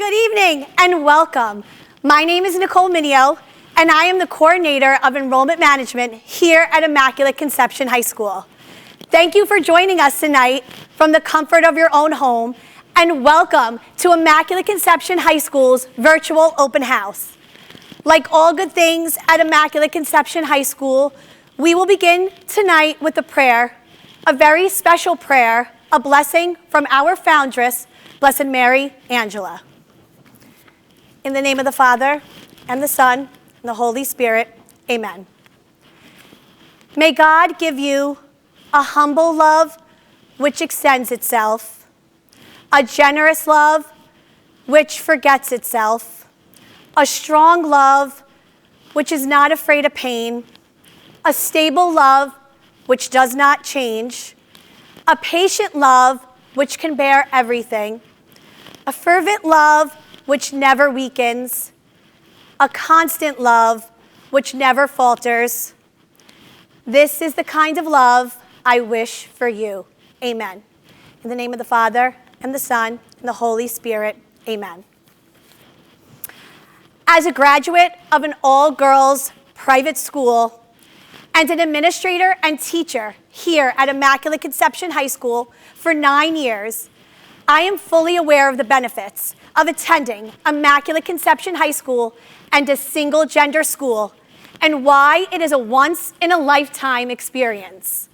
Good evening and welcome. My name is Nicole Minio, and I am the coordinator of enrollment management here at Immaculate Conception High School. Thank you for joining us tonight from the comfort of your own home, and welcome to Immaculate Conception High School's virtual open house. Like all good things at Immaculate Conception High School, we will begin tonight with a prayer, a very special prayer, a blessing from our foundress, Blessed Mary Angela. In the name of the Father, and the Son, and the Holy Spirit, amen. May God give you a humble love which extends itself, a generous love which forgets itself, a strong love which is not afraid of pain, a stable love which does not change, a patient love which can bear everything, a fervent love which never weakens, a constant love which never falters. This is the kind of love I wish for you. Amen. In the name of the Father, and the Son, and the Holy Spirit, amen. As a graduate of an all-girls private school and an administrator and teacher here at Immaculate Conception High School for 9 years, I am fully aware of the benefits of attending Immaculate Conception High School and a single-gender school, and why it is a once-in-a-lifetime experience.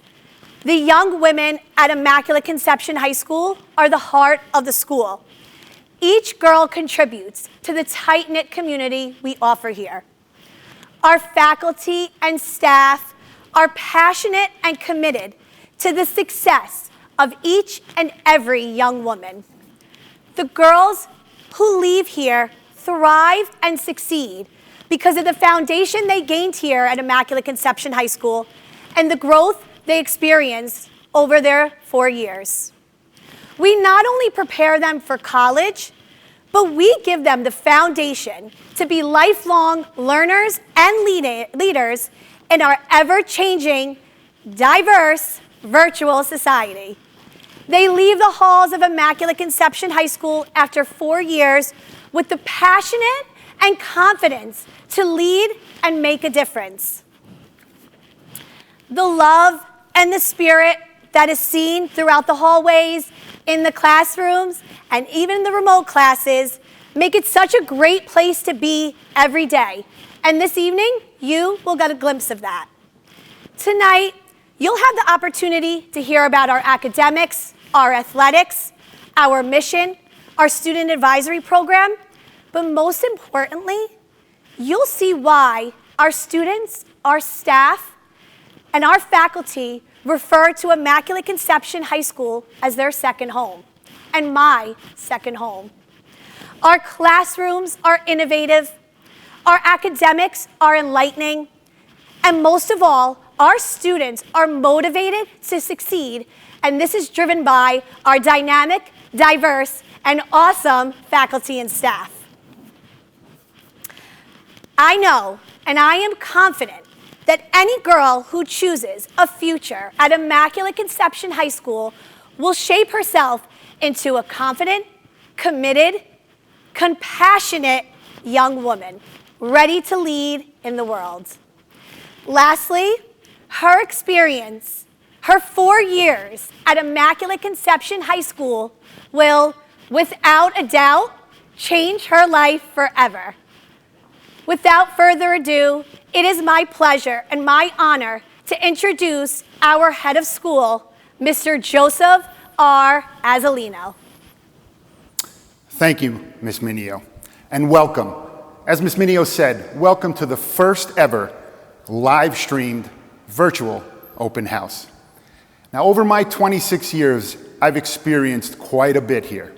The young women at Immaculate Conception High School are the heart of the school. Each girl contributes to the tight-knit community we offer here. Our faculty and staff are passionate and committed to the success of each and every young woman. The girls who leave here thrive and succeed because of the foundation they gained here at Immaculate Conception High School and the growth they experienced over their 4 years. We not only prepare them for college, but we give them the foundation to be lifelong learners and leaders in our ever-changing, diverse, virtual society. They leave the halls of Immaculate Conception High School after 4 years with the passionate and confidence to lead and make a difference. The love and the spirit that is seen throughout the hallways, in the classrooms, and even in the remote classes make it such a great place to be every day. And this evening, you will get a glimpse of that. Tonight, you'll have the opportunity to hear about our academics, our athletics, our mission, our student advisory program, but most importantly, you'll see why our students, our staff, and our faculty refer to Immaculate Conception High School as their second home, and my second home. Our classrooms are innovative, our academics are enlightening, and most of all, our students are motivated to succeed, and this is driven by our dynamic, diverse, and awesome faculty and staff. I know, and I am confident, that any girl who chooses a future at Immaculate Conception High School will shape herself into a confident, committed, compassionate young woman, ready to lead in the world. Lastly, her experience, her 4 years at Immaculate Conception High School will, without a doubt, change her life forever. Without further ado, it is my pleasure and my honor to introduce our head of school, Mr. Joseph R. Azzolino. Thank you, Ms. Minio, and welcome. As Ms. Minio said, welcome to the first ever live-streamed virtual open house. Now, over my 26 years, I've experienced quite a bit here.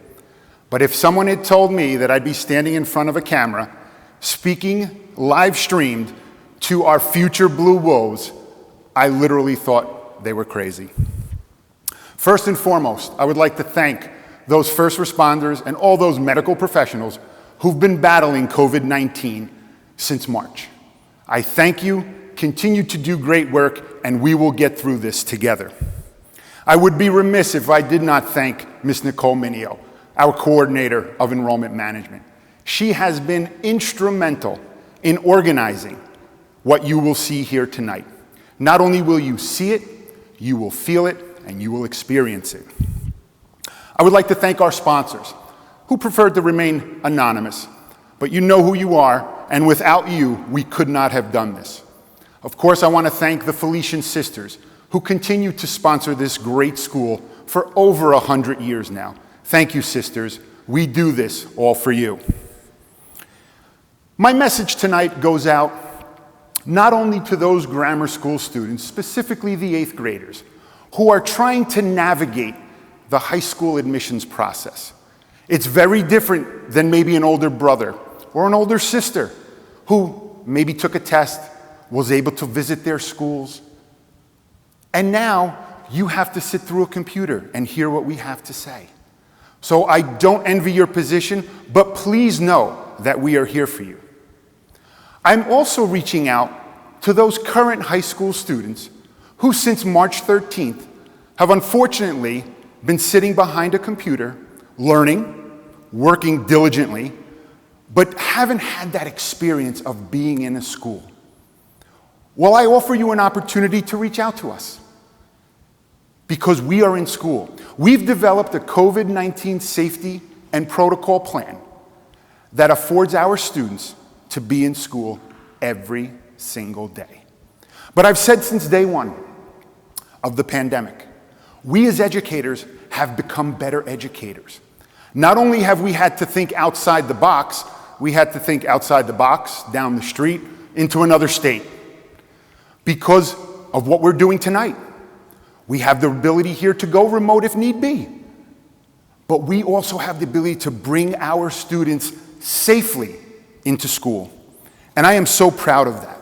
But if someone had told me that I'd be standing in front of a camera, speaking live-streamed to our future Blue Wolves, I literally thought they were crazy. First and foremost, I would like to thank those first responders and all those medical professionals who've been battling COVID-19 since March. I thank you, continue to do great work, and we will get through this together. I would be remiss if I did not thank Ms. Nicole Minio, our coordinator of enrollment management. She has been instrumental in organizing what you will see here tonight. Not only will you see it, you will feel it, and you will experience it. I would like to thank our sponsors, who preferred to remain anonymous, but you know who you are, and without you, we could not have done this. Of course, I want to thank the Felician sisters, who continue to sponsor this great school for over 100 years now. Thank you, sisters. We do this all for you. My message tonight goes out not only to those grammar school students, specifically the 8th graders, who are trying to navigate the high school admissions process. It's very different than maybe an older brother or an older sister who maybe took a test, was able to visit their schools, and now you have to sit through a computer and hear what we have to say. So I don't envy your position, but please know that we are here for you. I'm also reaching out to those current high school students who since March 13th have unfortunately been sitting behind a computer, learning, working diligently, but haven't had that experience of being in a school. Well, I offer you an opportunity to reach out to us because we are in school. We've developed a COVID-19 safety and protocol plan that affords our students to be in school every single day. But I've said since day one of the pandemic, we as educators have become better educators. Not only have we had to think outside the box, we had to think outside the box, down the street, into another state. Because of what we're doing tonight. We have the ability here to go remote if need be. But we also have the ability to bring our students safely into school. And I am so proud of that.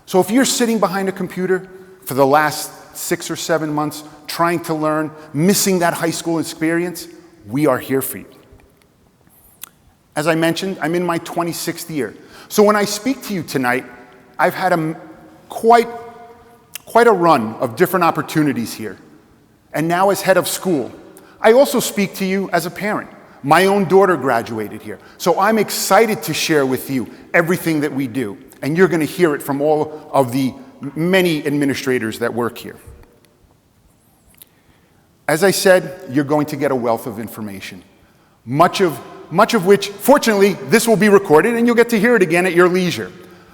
So if you're sitting behind a computer for the last 6 or 7 months, trying to learn, missing that high school experience, we are here for you. As I mentioned, I'm in my 26th year. So when I speak to you tonight, I've had quite a run of different opportunities here. And now as head of school, I also speak to you as a parent. My own daughter graduated here. So I'm excited to share with you everything that we do. And you're going to hear it from all of the many administrators that work here. As I said, you're going to get a wealth of information. Much of which, fortunately, this will be recorded and you'll get to hear it again at your leisure.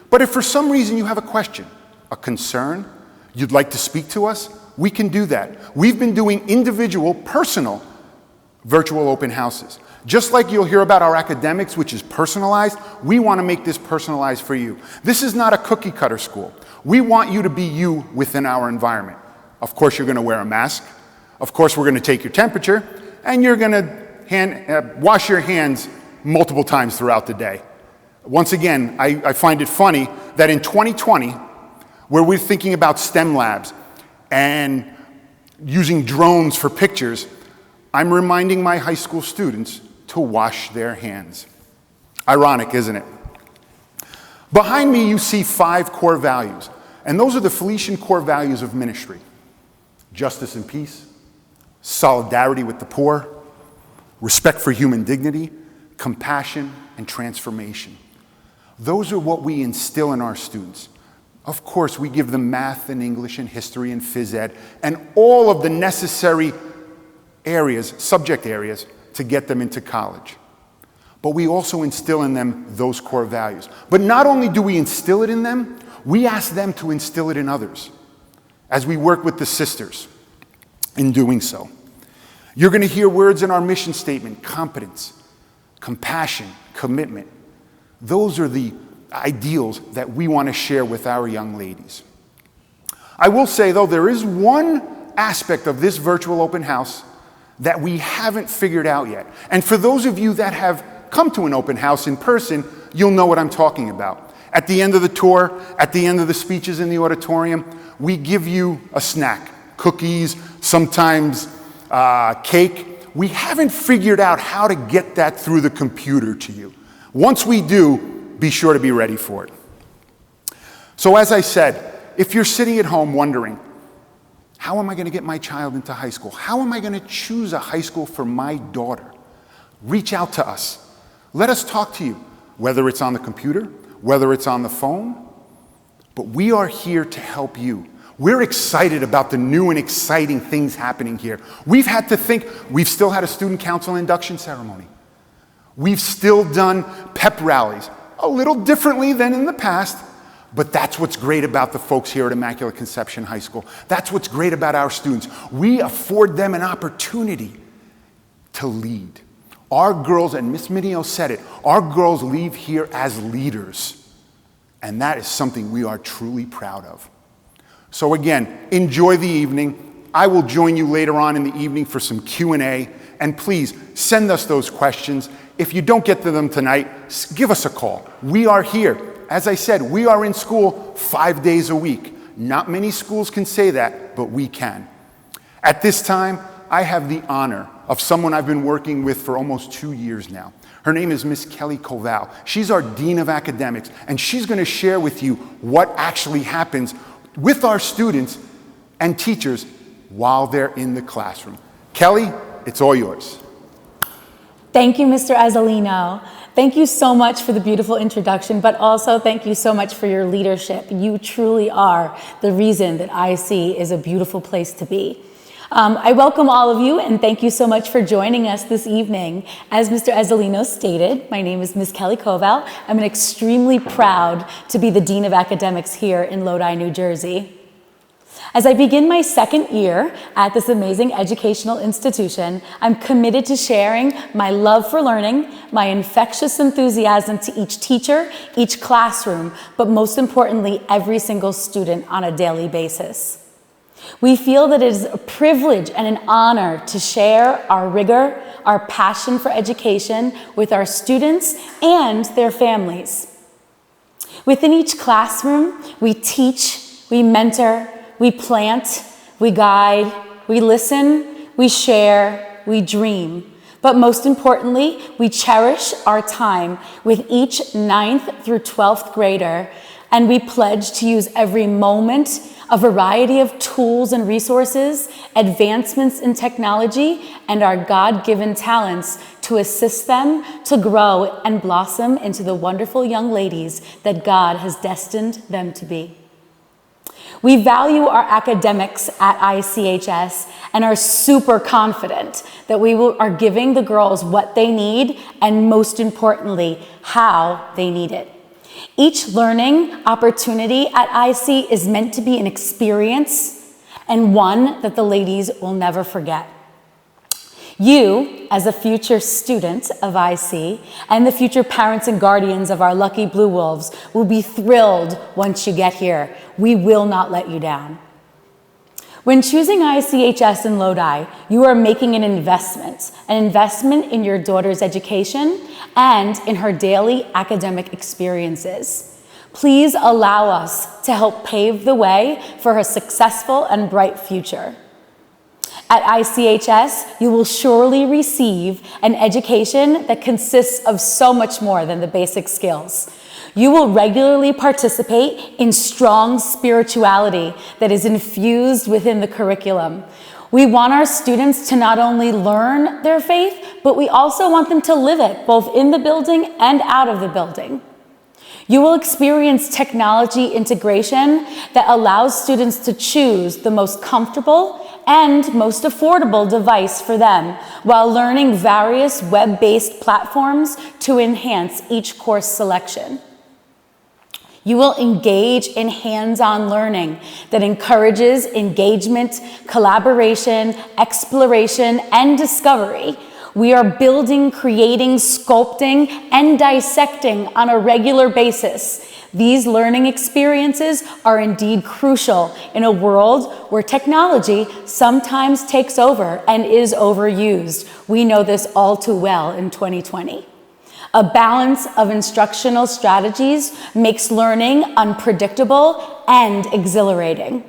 But if for some reason you have a question, a concern, you'd like to speak to us, we can do that. We've been doing individual, personal virtual open houses. Just like you'll hear about our academics, which is personalized, we want to make this personalized for you. This is not a cookie cutter school. We want you to be you within our environment. Of course, you're going to wear a mask. Of course, we're going to take your temperature, and you're going to wash your hands multiple times throughout the day. Once again, I find it funny that in 2020, where we're thinking about STEM labs and using drones for pictures, I'm reminding my high school students to wash their hands. Ironic, isn't it? Behind me, you see 5 core values, and those are the Felician core values of ministry: justice and peace, solidarity with the poor, respect for human dignity, compassion, and transformation. Those are what we instill in our students. Of course, we give them math and English and history and phys ed and all of the necessary areas, subject areas, to get them into college. But we also instill in them those core values. But not only do we instill it in them, we ask them to instill it in others as we work with the sisters in doing so. You're going to hear words in our mission statement: competence, compassion, commitment. Those are the ideals that we want to share with our young ladies. I will say, though, there is one aspect of this virtual open house that we haven't figured out yet. And for those of you that have come to an open house in person, you'll know what I'm talking about. At the end of the tour, at the end of the speeches in the auditorium, we give you a snack, cookies, sometimes cake. We haven't figured out how to get that through the computer to you. Once we do, be sure to be ready for it. So as I said, if you're sitting at home wondering, how am I going to get my child into high school? How am I going to choose a high school for my daughter? reach out to us. Let us talk to you, whether it's on the computer, whether it's on the phone, but we are here to help you. We're excited about the new and exciting things happening here. We've still had a student council induction ceremony. We've still done pep rallies, a little differently than in the past, but that's what's great about the folks here at Immaculate Conception High School. That's what's great about our students. We afford them an opportunity to lead. Our girls, and Miss Mineo said it, our girls leave here as leaders. And that is something we are truly proud of. So again, enjoy the evening. I will join you later on in the evening for some Q&A. And please send us those questions. If you don't get to them tonight, give us a call. We are here. As I said, we are in school 5 days a week. Not many schools can say that, but we can. At this time, I have the honor of someone I've been working with for almost 2 years now. Her name is Miss Kelly Koval. She's our Dean of Academics, and she's going to share with you what actually happens with our students and teachers while they're in the classroom. Kelly, it's all yours. Thank you, Mr. Azzolino. Thank you so much for the beautiful introduction, but also thank you so much for your leadership. You truly are the reason that IC is a beautiful place to be. I welcome all of you and thank you so much for joining us this evening. As Mr. Azzolino stated, my name is Ms. Kelly Koval. I'm extremely proud to be the Dean of Academics here in Lodi, New Jersey. As I begin my second year at this amazing educational institution, I'm committed to sharing my love for learning, my infectious enthusiasm to each teacher, each classroom, but most importantly, every single student on a daily basis. We feel that it is a privilege and an honor to share our rigor, our passion for education with our students and their families. Within each classroom, we teach, we mentor, we plant, we guide, we listen, we share, we dream. But most importantly, we cherish our time with each 9th through 12th grader, and we pledge to use every moment, a variety of tools and resources, advancements in technology, and our God-given talents to assist them to grow and blossom into the wonderful young ladies that God has destined them to be. We value our academics at ICHS and are super confident that are giving the girls what they need and most importantly, how they need it. Each learning opportunity at IC is meant to be an experience and one that the ladies will never forget. You, as a future student of IC and the future parents and guardians of our lucky Blue Wolves, will be thrilled once you get here. We will not let you down. When choosing ICHS in Lodi, you are making an investment in your daughter's education and in her daily academic experiences. Please allow us to help pave the way for her successful and bright future. At ICHS, you will surely receive an education that consists of so much more than the basic skills. You will regularly participate in strong spirituality that is infused within the curriculum. We want our students to not only learn their faith, but we also want them to live it, both in the building and out of the building. You will experience technology integration that allows students to choose the most comfortable and most affordable device for them, while learning various web-based platforms to enhance each course selection. You will engage in hands-on learning that encourages engagement, collaboration, exploration, and discovery. We are building, creating, sculpting, and dissecting on a regular basis. These learning experiences are indeed crucial in a world where technology sometimes takes over and is overused. We know this all too well in 2020. A balance of instructional strategies makes learning unpredictable and exhilarating.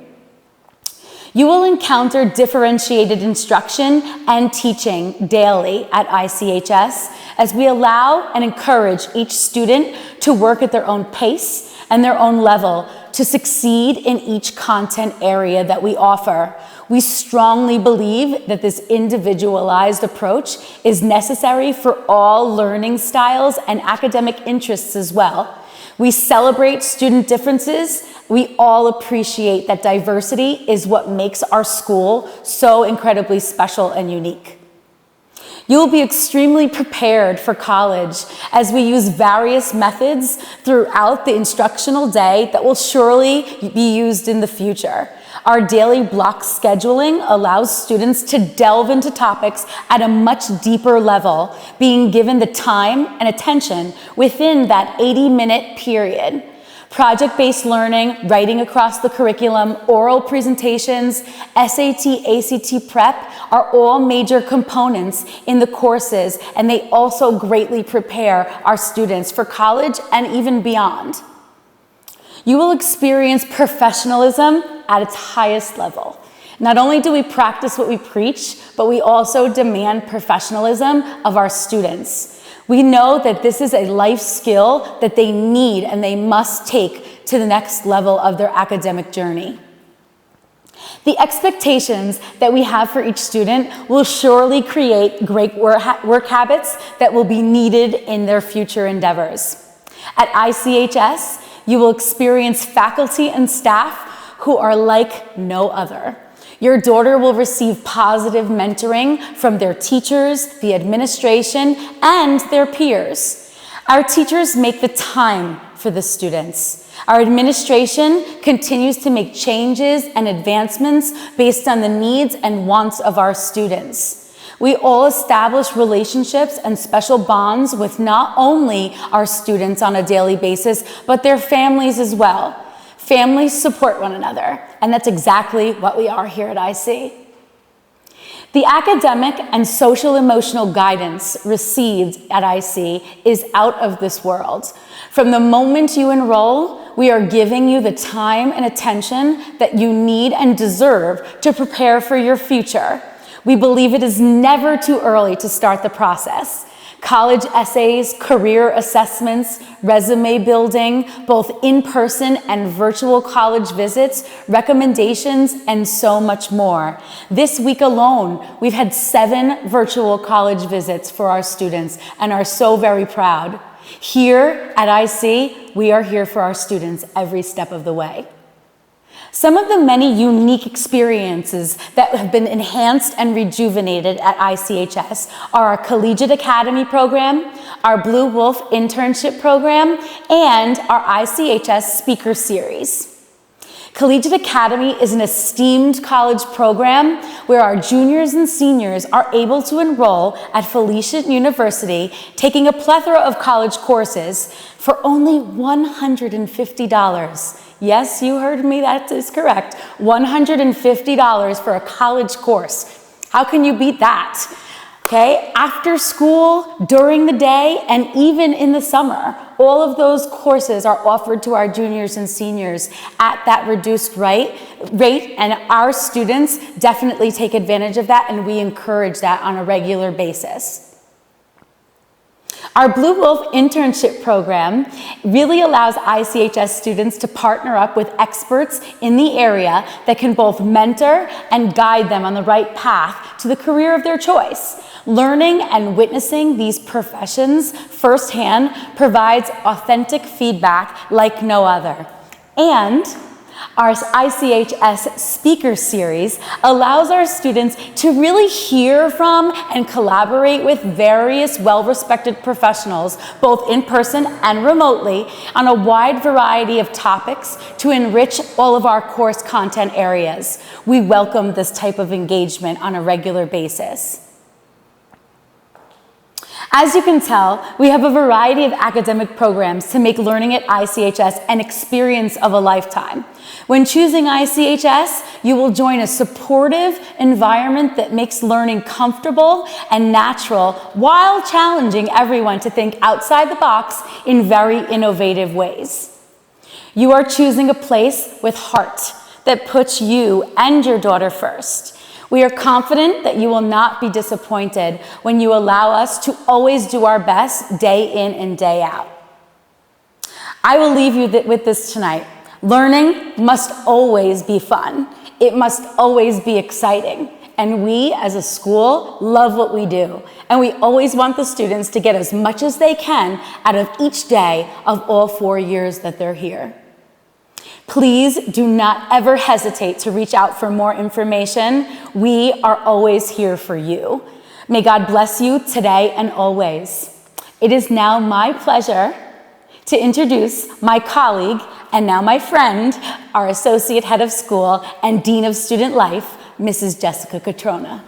You will encounter differentiated instruction and teaching daily at ICHS as we allow and encourage each student to work at their own pace and their own level to succeed in each content area that we offer. We strongly believe that this individualized approach is necessary for all learning styles and academic interests as well. We celebrate student differences. We all appreciate that diversity is what makes our school so incredibly special and unique. You will be extremely prepared for college as we use various methods throughout the instructional day that will surely be used in the future. Our daily block scheduling allows students to delve into topics at a much deeper level, being given the time and attention within that 80-minute period. Project-based learning, writing across the curriculum, oral presentations, SAT, ACT prep are all major components in the courses, and they also greatly prepare our students for college and even beyond. You will experience professionalism at its highest level. Not only do we practice what we preach, but we also demand professionalism of our students. We know that this is a life skill that they need and they must take to the next level of their academic journey. The expectations that we have for each student will surely create great work habits that will be needed in their future endeavors. At ICHS, you will experience faculty and staff who are like no other. Your daughter will receive positive mentoring from their teachers, the administration, and their peers. Our teachers make the time for the students. Our administration continues to make changes and advancements based on the needs and wants of our students. We all establish relationships and special bonds with not only our students on a daily basis, but their families as well. Families support one another, and that's exactly what we are here at IC. The academic and social emotional guidance received at IC is out of this world. From the moment you enroll, we are giving you the time and attention that you need and deserve to prepare for your future. We believe it is never too early to start the process. College essays, career assessments, resume building, both in-person and virtual college visits, recommendations, and so much more. This week alone, we've had 7 virtual college visits for our students and are so very proud. Here at IC, we are here for our students every step of the way. Some of the many unique experiences that have been enhanced and rejuvenated at ICHS are our Collegiate Academy program, our Blue Wolf Internship program, and our ICHS Speaker Series. Collegiate Academy is an esteemed college program where our juniors and seniors are able to enroll at Felicia University, taking a plethora of college courses for only $150. Yes, you heard me, that is correct. $150 for a college course. How can you beat that? Okay, after school, during the day, and even in the summer, all of those courses are offered to our juniors and seniors at that reduced rate, and our students definitely take advantage of that, and we encourage that on a regular basis. Our Blue Wolf Internship program really allows ICHS students to partner up with experts in the area that can both mentor and guide them on the right path to the career of their choice. Learning and witnessing these professions firsthand provides authentic feedback like no other. And our ICHS Speaker Series allows our students to really hear from and collaborate with various well-respected professionals, both in person and remotely, on a wide variety of topics to enrich all of our course content areas. We welcome this type of engagement on a regular basis. As you can tell, we have a variety of academic programs to make learning at ICHS an experience of a lifetime. When choosing ICHS, you will join a supportive environment that makes learning comfortable and natural while challenging everyone to think outside the box in very innovative ways. You are choosing a place with heart that puts you and your daughter first. We are confident that you will not be disappointed when you allow us to always do our best day in and day out. I will leave you with this tonight. Learning must always be fun. It must always be exciting. And we, as a school, love what we do. And we always want the students to get as much as they can out of each day of all 4 years that they're here. Please do not ever hesitate to reach out for more information. We are always here for you. May God bless you today and always. It is now my pleasure to introduce my colleague and now my friend, our Associate Head of School and Dean of Student Life, Mrs. Jessica Catrona.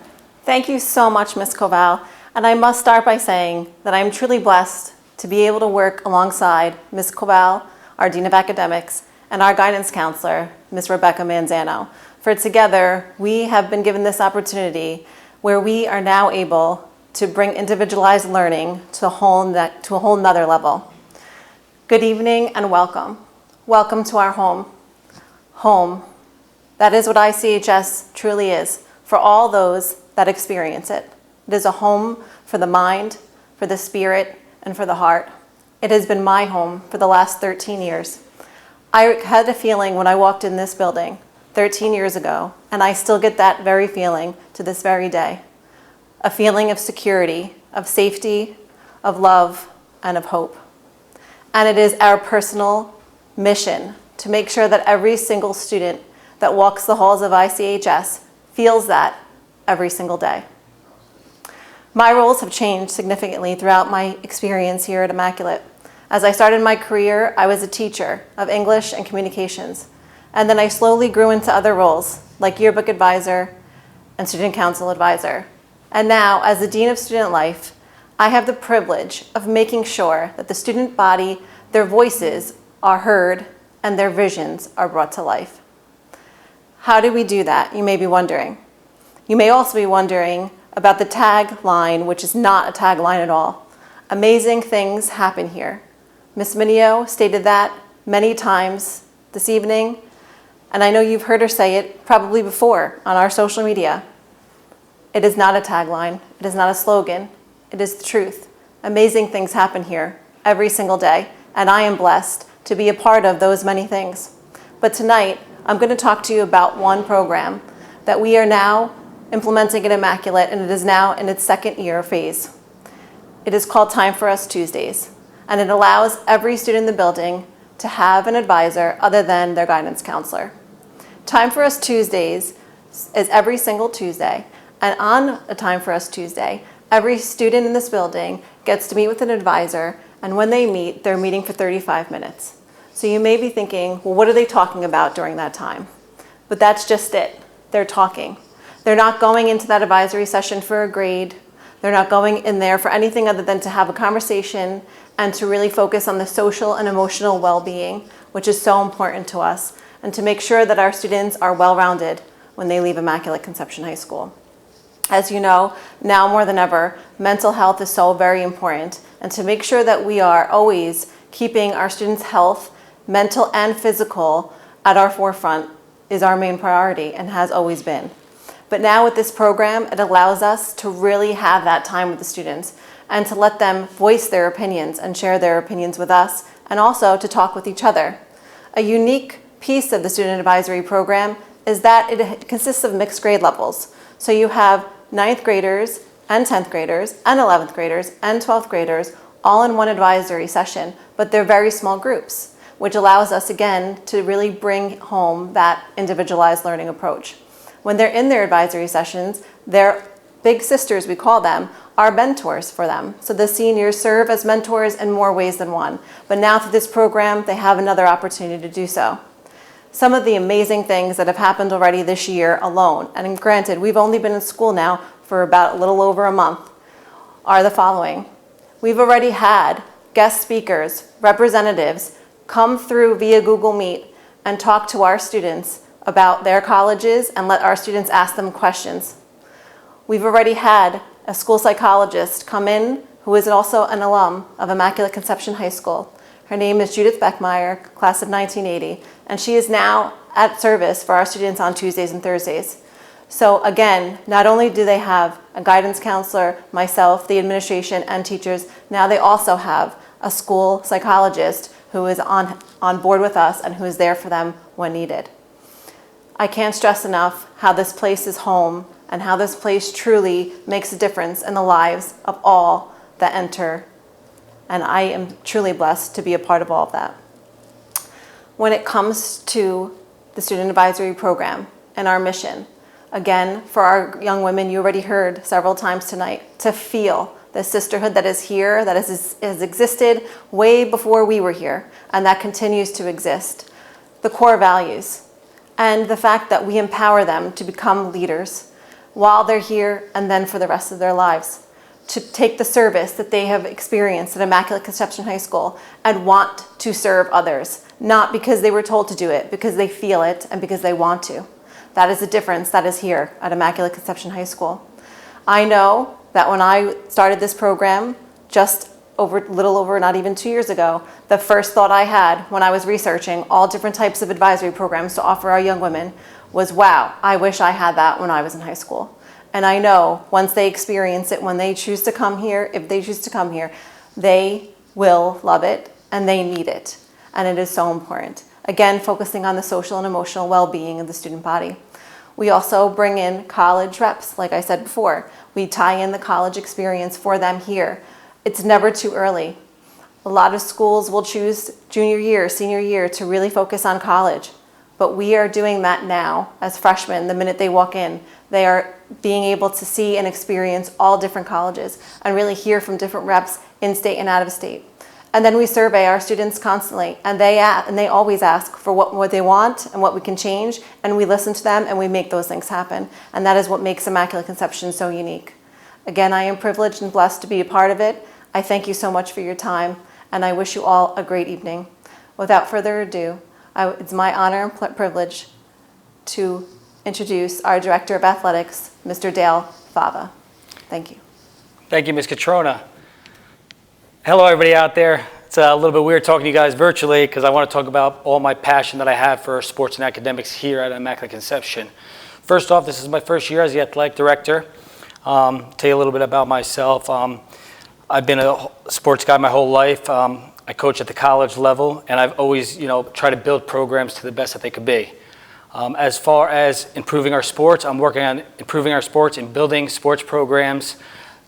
Thank you so much, Ms. Koval. And I must start by saying that I am truly blessed to be able to work alongside Ms. Koval, our Dean of Academics, and our guidance counselor, Ms. Rebecca Manzano. For together, we have been given this opportunity where we are now able to bring individualized learning to a whole nother level. Good evening and welcome. Welcome to our home. Home. That is what ICHS truly is for all those that experience it. It is a home for the mind, for the spirit, and for the heart. It has been my home for the last 13 years. I had a feeling when I walked in this building 13 years ago, and I still get that very feeling to this very day. A feeling of security, of safety, of love, and of hope. And it is our personal mission to make sure that every single student that walks the halls of ICHS feels that every single day. My roles have changed significantly throughout my experience here at Immaculate. As I started my career, I was a teacher of English and communications, and then I slowly grew into other roles like yearbook advisor and student council advisor. And now, as the Dean of Student Life, I have the privilege of making sure that the student body, their voices are heard and their visions are brought to life. How do we do that? You may be wondering. You may also be wondering about the tagline, which is not a tagline at all. Amazing things happen here. Ms. Mineo stated that many times this evening, and I know you've heard her say it probably before on our social media. It is not a tagline. It is not a slogan. It is the truth. Amazing things happen here every single day, and I am blessed to be a part of those many things. But tonight, I'm going to talk to you about one program that we are now implementing at Immaculate, and it is now in its second year phase. It is called Time for Us Tuesdays, and it allows every student in the building to have an advisor other than their guidance counselor. Time for Us Tuesdays is every single Tuesday, and on a Time for Us Tuesday, every student in this building gets to meet with an advisor, and when they meet, they're meeting for 35 minutes. So you may be thinking, well, what are they talking about during that time? But that's just it. They're talking. They're not going into that advisory session for a grade. They're not going in there for anything other than to have a conversation and to really focus on the social and emotional well-being, which is so important to us, and to make sure that our students are well-rounded when they leave Immaculate Conception High School. As you know, now more than ever, mental health is so very important, and to make sure that we are always keeping our students' health, mental and physical, at our forefront is our main priority and has always been. But now with this program, it allows us to really have that time with the students and to let them voice their opinions and share their opinions with us, and also to talk with each other. A unique piece of the student advisory program is that it consists of mixed grade levels. So you have 9th graders and 10th graders and 11th graders and 12th graders all in one advisory session, but they're very small groups, which allows us again to really bring home that individualized learning approach. When they're in their advisory sessions, their big sisters, we call them, are mentors for them. So the seniors serve as mentors in more ways than one. But now through this program, they have another opportunity to do so. Some of the amazing things that have happened already this year alone, and granted, we've only been in school now for about a little over a month, are the following. We've already had guest speakers, representatives, come through via Google Meet and talk to our students about their colleges and let our students ask them questions. We've already had a school psychologist come in who is also an alum of Immaculate Conception High School. Her name is Judith Beckmeyer, class of 1980, and she is now at service for our students on Tuesdays and Thursdays. So again, not only do they have a guidance counselor, myself, the administration, and teachers, now they also have a school psychologist who is on board with us and who is there for them when needed. I can't stress enough how this place is home and how this place truly makes a difference in the lives of all that enter. And I am truly blessed to be a part of all of that. When it comes to the Student Advisory Program and our mission, again, for our young women, you already heard several times tonight, to feel the sisterhood that is here, that has existed way before we were here, and that continues to exist. The core values, and the fact that we empower them to become leaders while they're here and then for the rest of their lives, to take the service that they have experienced at Immaculate Conception High School and want to serve others, not because they were told to do it, because they feel it and because they want to. That is the difference that is here at Immaculate Conception High School. I know that when I started this program just little over not even 2 years ago, the first thought I had when I was researching all different types of advisory programs to offer our young women was, wow, I wish I had that when I was in high school. And I know once they experience it, when they choose to come here, if they choose to come here, they will love it and they need it. And it is so important. Again, focusing on the social and emotional well-being of the student body. We also bring in college reps, like I said before. We tie in the college experience for them here. It's never too early. A lot of schools will choose junior year, senior year to really focus on college. But we are doing that now as freshmen. The minute they walk in, they are being able to see and experience all different colleges and really hear from different reps in state and out of state. And then we survey our students constantly, and they always ask for what they want and what we can change, and we listen to them and we make those things happen. And that is what makes Immaculate Conception so unique. Again, I am privileged and blessed to be a part of it. I thank you so much for your time, and I wish you all a great evening. Without further ado, it's my honor and privilege to introduce our Director of Athletics, Mr. Dale Fava. Thank you. Thank you, Ms. Catrona. Hello, everybody out there. It's a little bit weird talking to you guys virtually because I want to talk about all my passion that I have for sports and academics here at Immaculate Conception. First off, this is my first year as the athletic director. Tell you a little bit about myself. I've been a sports guy my whole life. I coach at the college level, and I've always, tried to build programs to the best that they could be. As far as improving our sports, I'm working on improving our sports and building sports programs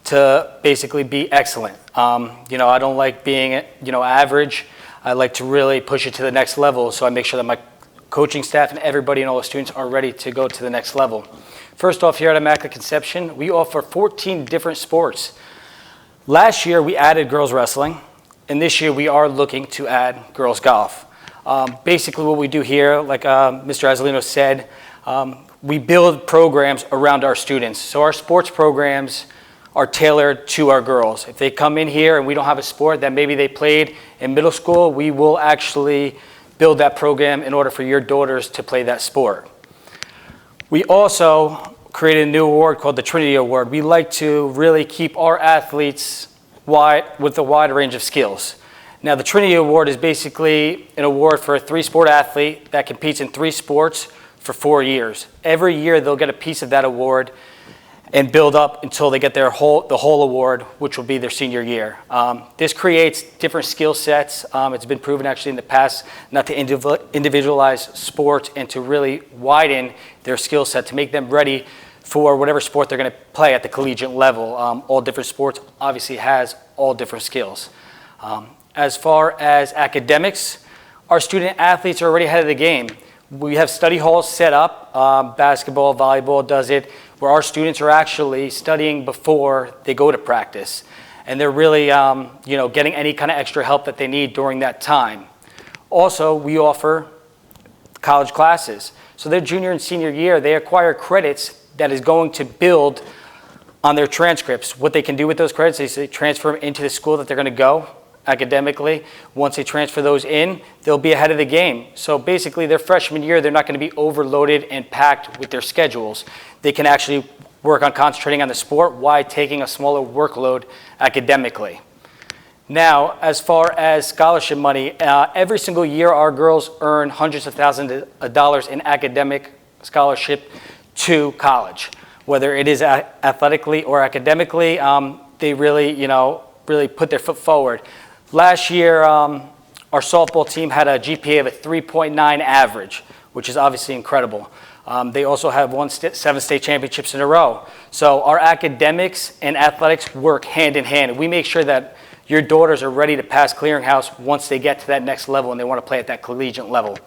to basically be excellent. I don't like being, average. I like to really push it to the next level, so I make sure that my coaching staff and everybody and all the students are ready to go to the next level. First off, here at Immaculate Conception, we offer 14 different sports. Last year, we added girls wrestling, and this year we are looking to add girls golf. Basically what we do here, like Mr. Azzolino said, we build programs around our students. So our sports programs are tailored to our girls. If they come in here and we don't have a sport that maybe they played in middle school, we will actually build that program in order for your daughters to play that sport. We also created a new award called the Trinity Award. We like to really keep our athletes with a wide range of skills. Now, the Trinity Award is basically an award for a 3-sport athlete that competes in 3 sports for 4 years. Every year, they'll get a piece of that award and build up until they get the whole award, which will be their senior year. This creates different skill sets. It's been proven actually in the past not to individualize sports and to really widen their skill set to make them ready for whatever sport they're going to play at the collegiate level. All different sports obviously has all different skills. As far as academics, our student athletes are already ahead of the game. We have study halls set up, basketball, volleyball does it, where our students are actually studying before they go to practice. And they're really getting any kind of extra help that they need during that time. Also, we offer college classes. So their junior and senior year, they acquire credits that is going to build on their transcripts. What they can do with those credits is they transfer them into the school that they're going to go academically. Once they transfer those in, they'll be ahead of the game. So basically their freshman year, they're not going to be overloaded and packed with their schedules. They can actually work on concentrating on the sport while taking a smaller workload academically. Now, as far as scholarship money, every single year our girls earn hundreds of thousands of dollars in academic scholarship to college. Whether it is athletically or academically, they really put their foot forward. Last year, our softball team had a GPA of a 3.9 average, which is obviously incredible. They also have won 7 state championships in a row. So our academics and athletics work hand in hand. We make sure that your daughters are ready to pass clearinghouse once they get to that next level and they want to play at that collegiate level.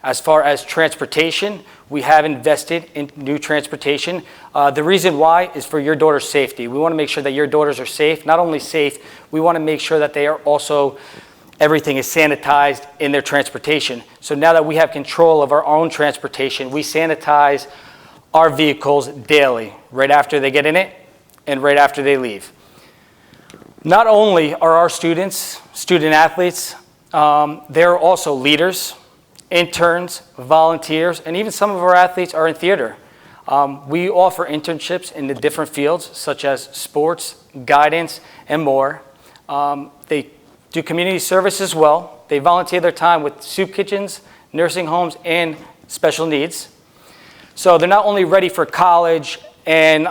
As far as transportation, we have invested in new transportation. The reason why is for your daughter's safety. We want to make sure that your daughters are safe. Not only safe, we want to make sure that they are also, everything is sanitized in their transportation. So now that we have control of our own transportation, we sanitize our vehicles daily, right after they get in it and right after they leave. Not only are our students, student athletes, they're also leaders, interns, volunteers, and even some of our athletes are in theater. We offer internships in the different fields such as sports, guidance, and more. They do community service as well. They volunteer their time with soup kitchens, nursing homes, and special needs. So they're not only ready for college and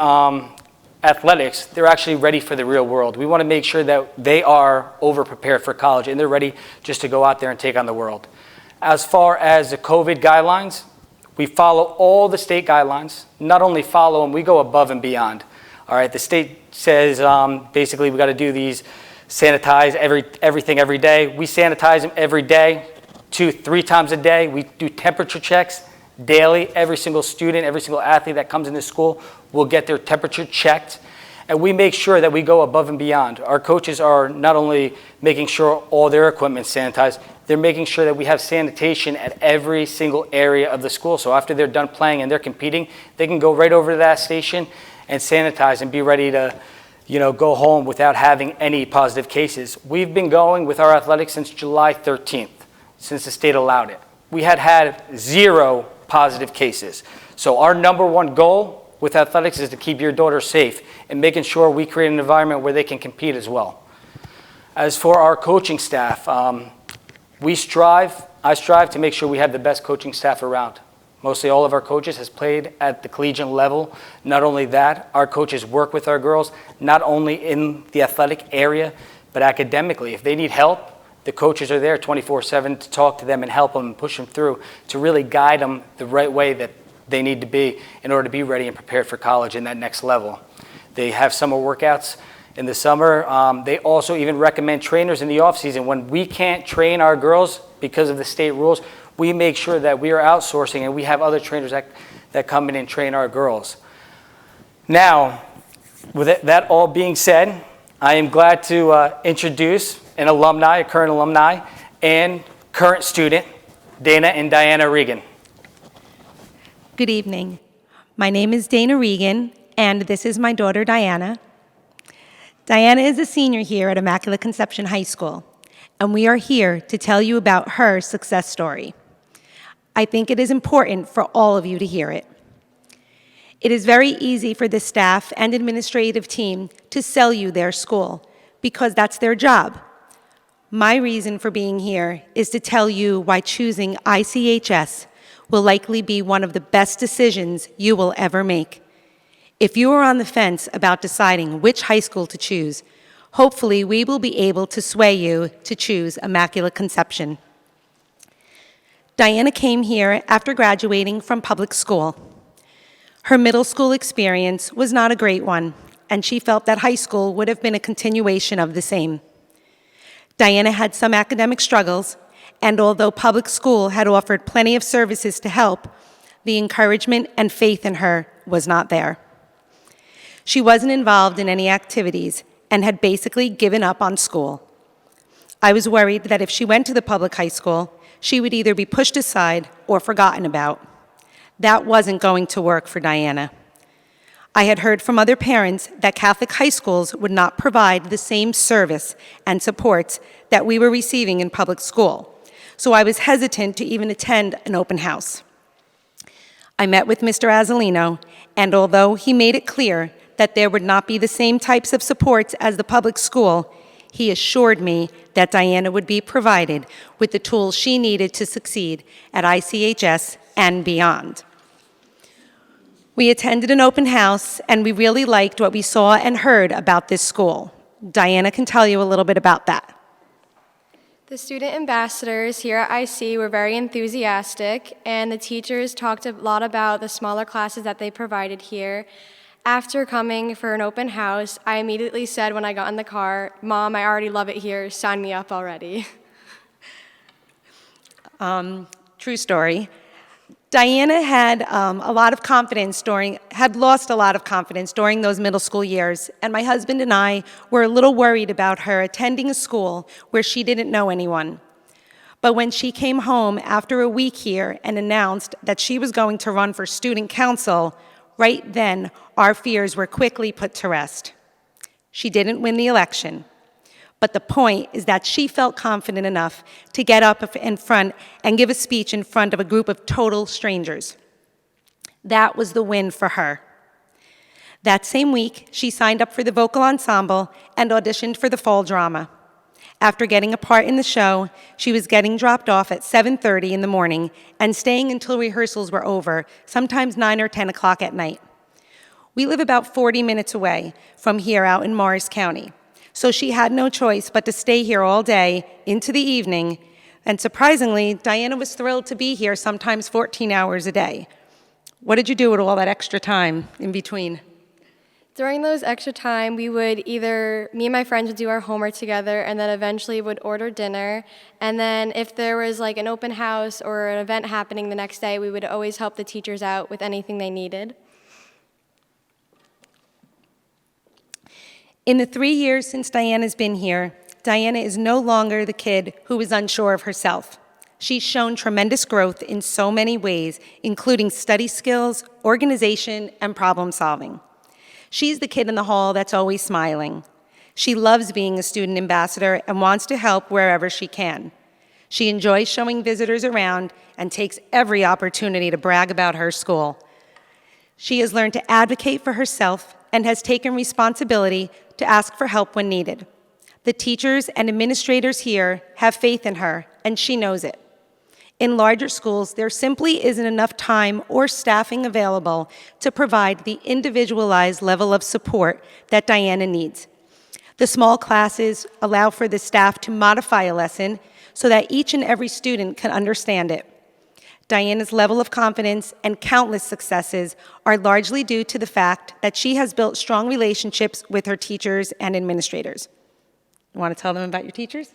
athletics, they're actually ready for the real world. We want to make sure that they are over-prepared for college and they're ready just to go out there and take on the world. As far as the COVID guidelines, we follow all the state guidelines. Not only follow them, we go above and beyond. All right, the state says basically we got to do these sanitize everything every day. We sanitize them every day, 2-3 times a day. We do temperature checks daily. Every single student, every single athlete that comes into school will get their temperature checked. And we make sure that we go above and beyond. Our coaches are not only making sure all their equipment's sanitized, they're making sure that we have sanitation at every single area of the school. So after they're done playing and they're competing, they can go right over to that station and sanitize and be ready to, go home without having any positive cases. We've been going with our athletics since July 13th, since the state allowed it. We had 0 positive cases. So our number one goal with athletics is to keep your daughter safe and making sure we create an environment where they can compete as well. As for our coaching staff, I strive to make sure we have the best coaching staff around. Mostly all of our coaches has played at the collegiate level. Not only that, our coaches work with our girls, not only in the athletic area, but academically. If they need help, the coaches are there 24/7 to talk to them and help them and push them through to really guide them the right way that they need to be in order to be ready and prepared for college in that next level. They have summer workouts in the summer. They also even recommend trainers in the off season. When we can't train our girls because of the state rules, we make sure that we are outsourcing and we have other trainers that come in and train our girls. Now, with that all being said, I am glad to introduce a current alumni, and current student, Dana and Diana Regan. Good evening. My name is Dana Regan, and this is my daughter, Diana. Diana is a senior here at Immaculate Conception High School, and we are here to tell you about her success story. I think it is important for all of you to hear it. It is very easy for the staff and administrative team to sell you their school because that's their job. My reason for being here is to tell you why choosing ICHS will likely be one of the best decisions you will ever make. If you are on the fence about deciding which high school to choose, hopefully we will be able to sway you to choose Immaculate Conception. Diana came here after graduating from public school. Her middle school experience was not a great one, and she felt that high school would have been a continuation of the same. Diana had some academic struggles, and although public school had offered plenty of services to help, the encouragement and faith in her was not there. She wasn't involved in any activities and had basically given up on school. I was worried that if she went to the public high school, she would either be pushed aside or forgotten about. That wasn't going to work for Diana. I had heard from other parents that Catholic high schools would not provide the same service and supports that we were receiving in public school, so I was hesitant to even attend an open house. I met with Mr. Azzolino, and although he made it clear that there would not be the same types of supports as the public school, he assured me that Diana would be provided with the tools she needed to succeed at ICHS and beyond. We attended an open house, and we really liked what we saw and heard about this school. Diana can tell you a little bit about that. The student ambassadors here at IC were very enthusiastic, and the teachers talked a lot about the smaller classes that they provided here. After coming for an open house, I immediately said when I got in the car, "Mom, I already love it here, sign me up already." True story. Diana had lost a lot of confidence during those middle school years, and my husband and I were a little worried about her attending a school where she didn't know anyone. But when she came home after a week here and announced that she was going to run for student council, right then our fears were quickly put to rest. She didn't win the election. But the point is that she felt confident enough to get up in front and give a speech in front of a group of total strangers. That was the win for her. That same week, she signed up for the vocal ensemble and auditioned for the fall drama. After getting a part in the show, she was getting dropped off at 7:30 in the morning and staying until rehearsals were over, sometimes 9 or 10 o'clock at night. We live about 40 minutes away from here out in Morris County. So she had no choice but to stay here all day into the evening, and surprisingly, Diana was thrilled to be here sometimes 14 hours a day. What did you do with all that extra time in between? During those extra time, me and my friends would do our homework together, and then eventually would order dinner. And then if there was like an open house or an event happening the next day, we would always help the teachers out with anything they needed. In the 3 years since Diana's been here, Diana is no longer the kid who was unsure of herself. She's shown tremendous growth in so many ways, including study skills, organization, and problem solving. She's the kid in the hall that's always smiling. She loves being a student ambassador and wants to help wherever she can. She enjoys showing visitors around and takes every opportunity to brag about her school. She has learned to advocate for herself and has taken responsibility to ask for help when needed. The teachers and administrators here have faith in her, and she knows it. In larger schools, there simply isn't enough time or staffing available to provide the individualized level of support that Diana needs. The small classes allow for the staff to modify a lesson so that each and every student can understand it. Diana's level of confidence and countless successes are largely due to the fact that she has built strong relationships with her teachers and administrators. You want to tell them about your teachers?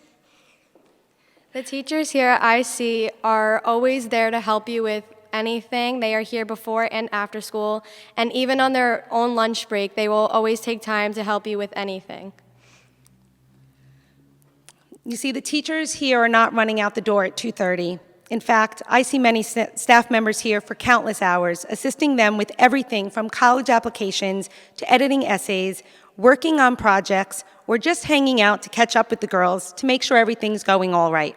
The teachers here at IC are always there to help you with anything. They are here before and after school, and even on their own lunch break, they will always take time to help you with anything. You see, the teachers here are not running out the door at 2:30. In fact, I see many staff members here for countless hours, assisting them with everything from college applications to editing essays, working on projects, or just hanging out to catch up with the girls to make sure everything's going all right.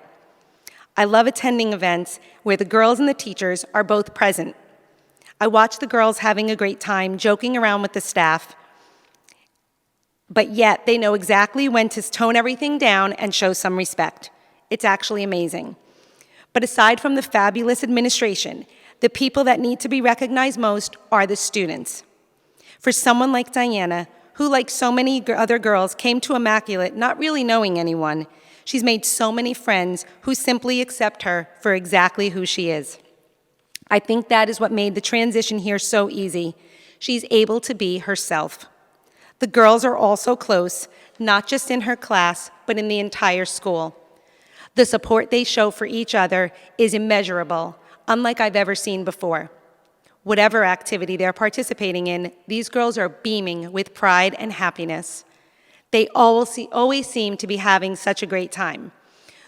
I love attending events where the girls and the teachers are both present. I watch the girls having a great time, joking around with the staff, but yet they know exactly when to tone everything down and show some respect. It's actually amazing. But aside from the fabulous administration, the people that need to be recognized most are the students. For someone like Diana, who like so many other girls came to Immaculate not really knowing anyone, she's made so many friends who simply accept her for exactly who she is. I think that is what made the transition here so easy. She's able to be herself. The girls are also close, not just in her class, but in the entire school. The support they show for each other is immeasurable, unlike I've ever seen before. Whatever activity they're participating in, these girls are beaming with pride and happiness. They always seem to be having such a great time.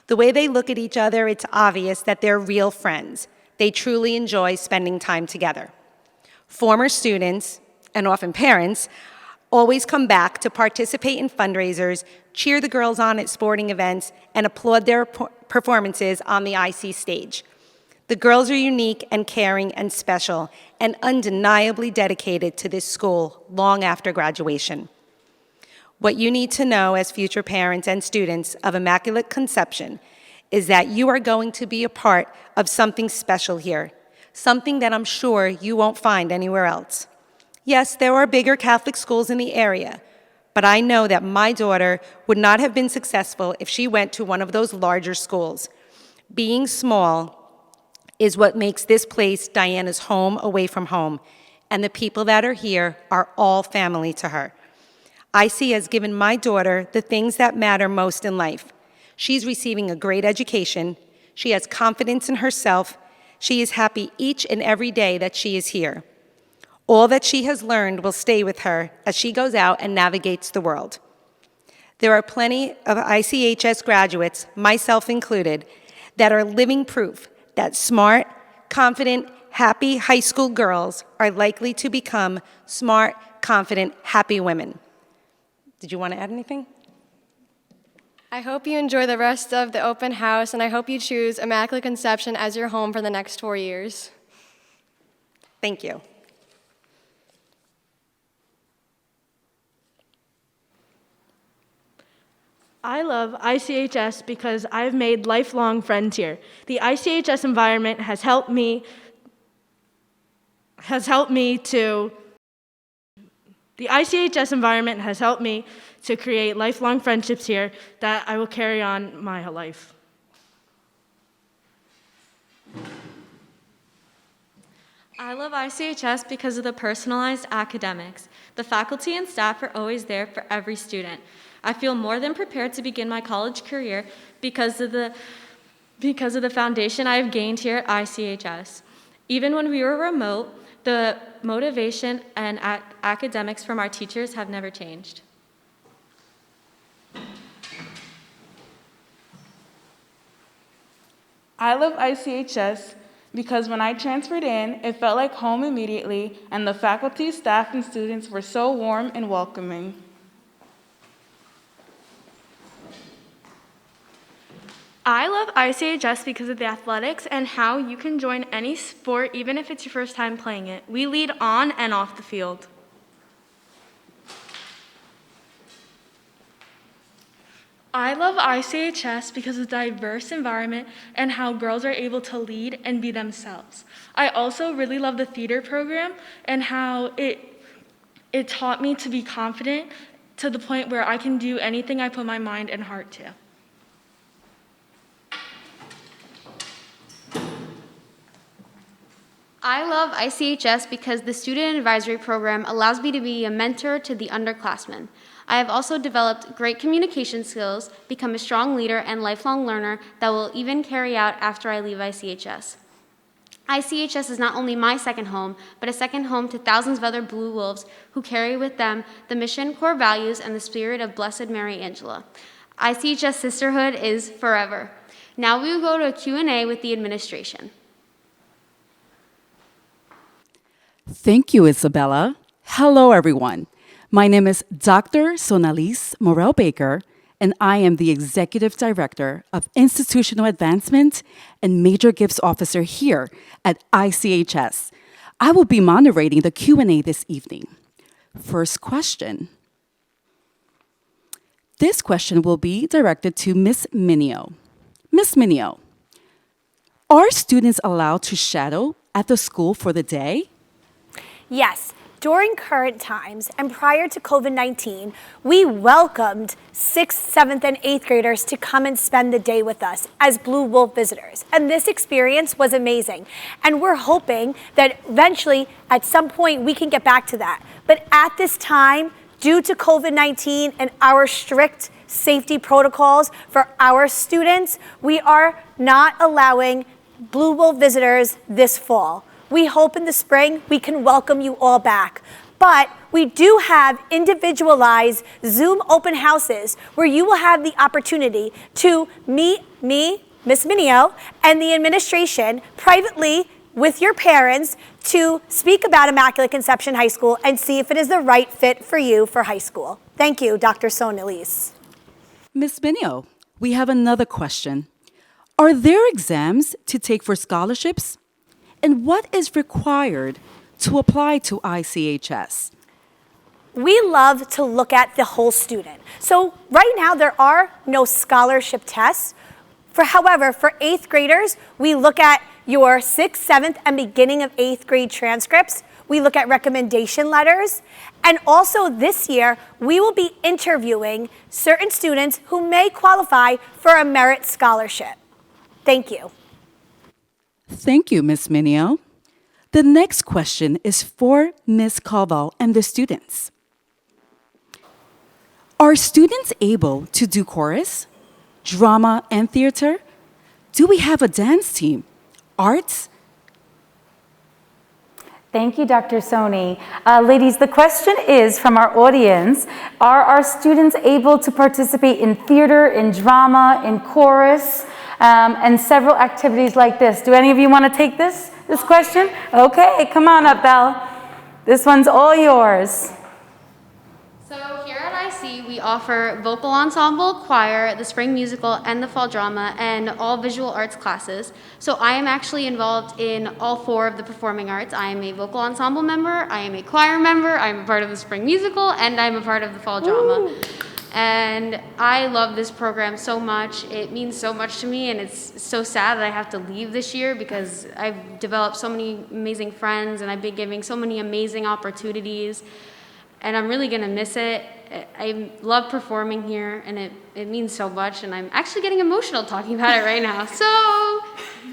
The way they look at each other, it's obvious that they're real friends. They truly enjoy spending time together. Former students, and often parents, always come back to participate in fundraisers, cheer the girls on at sporting events, and applaud their performances on the IC stage. The girls are unique and caring and special, and undeniably dedicated to this school long after graduation. What you need to know as future parents and students of Immaculate Conception is that you are going to be a part of something special here, something that I'm sure you won't find anywhere else. Yes, there are bigger Catholic schools in the area, but I know that my daughter would not have been successful if she went to one of those larger schools. Being small is what makes this place Diana's home away from home, and the people that are here are all family to her. IC has given my daughter the things that matter most in life. She's receiving a great education, she has confidence in herself, she is happy each and every day that she is here. All that she has learned will stay with her as she goes out and navigates the world. There are plenty of ICHS graduates, myself included, that are living proof that smart, confident, happy high school girls are likely to become smart, confident, happy women. Did you want to add anything? I hope you enjoy the rest of the open house, and I hope you choose Immaculate Conception as your home for the next 4 years. Thank you. I love ICHS because I've made lifelong friends here. The ICHS environment has helped me to create lifelong friendships here that I will carry on my life. I love ICHS because of the personalized academics. The faculty and staff are always there for every student. I feel more than prepared to begin my college career because of the foundation I have gained here at ICHS. Even when we were remote, the motivation and academics from our teachers have never changed. I love ICHS because when I transferred in, it felt like home immediately, and the faculty, staff, and students were so warm and welcoming. I love ICHS because of the athletics and how you can join any sport even if it's your first time playing it. We lead on and off the field. I love ICHS because of the diverse environment and how girls are able to lead and be themselves. I also really love the theater program and how it taught me to be confident to the point where I can do anything I put my mind and heart to. I love ICHS because the Student Advisory Program allows me to be a mentor to the underclassmen. I have also developed great communication skills, become a strong leader and lifelong learner that will even carry out after I leave ICHS. ICHS is not only my second home, but a second home to thousands of other Blue Wolves who carry with them the mission, core values, and the spirit of Blessed Mary Angela. ICHS sisterhood is forever. Now we will go to a Q&A with the administration. Thank you, Isabella. Hello, everyone. My name is Dr. Sonalise Morel-Baker, and I am the Executive Director of Institutional Advancement and Major Gifts Officer here at ICHS. I will be moderating the Q&A this evening. First question. This question will be directed to Ms. Minio. Ms. Minio, are students allowed to shadow at the school for the day? Yes, during current times and prior to COVID-19, we welcomed 6th, 7th, and 8th graders to come and spend the day with us as Blue Wolf visitors. And this experience was amazing. And we're hoping that eventually, at some point, we can get back to that. But at this time, due to COVID-19 and our strict safety protocols for our students, we are not allowing Blue Wolf visitors this fall. We hope in the spring we can welcome you all back. But we do have individualized Zoom open houses where you will have the opportunity to meet me, Ms. Minio, and the administration privately with your parents to speak about Immaculate Conception High School and see if it is the right fit for you for high school. Thank you, Dr. Sonalise. Ms. Minio, we have another question. Are there exams to take for scholarships? And what is required to apply to ICHS? We love to look at the whole student. So right now there are no scholarship tests. However, for 8th graders, we look at your 6th, 7th, and beginning of 8th grade transcripts. We look at recommendation letters, And also this year, we will be interviewing certain students who may qualify for a merit scholarship. Thank you. Thank you, Ms. Minio. The next question is for Ms. Caldwell and the students. Are students able to do chorus, drama, and theater? Do we have a dance team, arts? Thank you, Dr. Soni. Ladies, the question is from our audience, are our students able to participate in theater, in drama, in chorus, and several activities like this? Do any of you want to take this question? Okay, come on up, Belle. This one's all yours. So here at IC, we offer vocal ensemble, choir, the spring musical, and the fall drama, and all visual arts classes. So I am actually involved in all 4 of the performing arts. I am a vocal ensemble member, I am a choir member, I am a part of the spring musical, and I am a part of the fall drama. Ooh. And I love this program so much. It means so much to me, and it's so sad that I have to leave this year because I've developed so many amazing friends, and I've been giving so many amazing opportunities. And I'm really gonna miss it. I love performing here, and it means so much, and I'm actually getting emotional talking about it right now. So,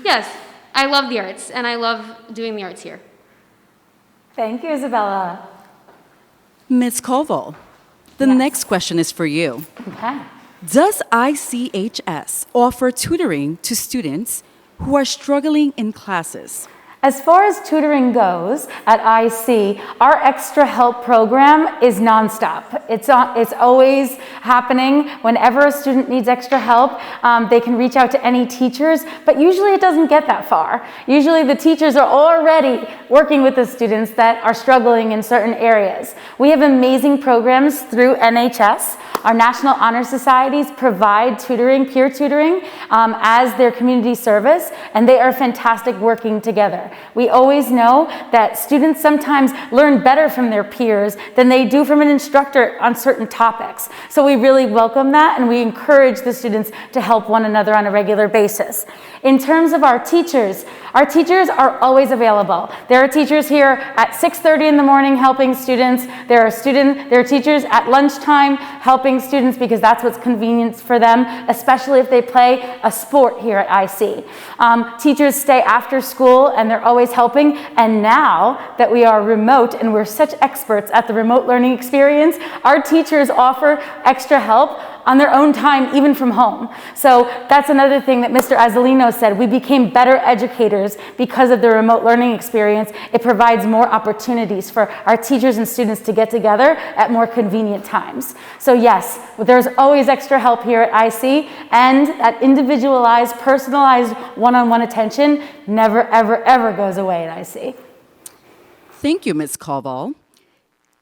yes, I love the arts, and I love doing the arts here. Thank you, Isabella. Ms. Caldwell, the next question is for you. Okay. Does ICHS offer tutoring to students who are struggling in classes? As far as tutoring goes at IC, our extra help program is nonstop. It's always happening. Whenever a student needs extra help, they can reach out to any teachers, but usually it doesn't get that far. Usually the teachers are already working with the students that are struggling in certain areas. We have amazing programs through NHS. Our National Honor Societies provide tutoring, peer tutoring, as their community service, and they are fantastic working together. We always know that students sometimes learn better from their peers than they do from an instructor on certain topics. So we really welcome that, and we encourage the students to help one another on a regular basis. In terms of our teachers are always available. There are teachers here at 6:30 in the morning helping students. There are teachers at lunchtime helping students because that's what's convenient for them, especially if they play a sport here at IC. Teachers stay after school and they're always helping. And now that we are remote and we're such experts at the remote learning experience, our teachers offer extra help on their own time, even from home. So that's another thing that Mr. Azzolino said. We became better educators because of the remote learning experience. It provides more opportunities for our teachers and students to get together at more convenient times. So yes, there's always extra help here at IC, and that individualized, personalized, one-on-one attention never, ever, ever goes away at IC. Thank you, Ms. Caldwell.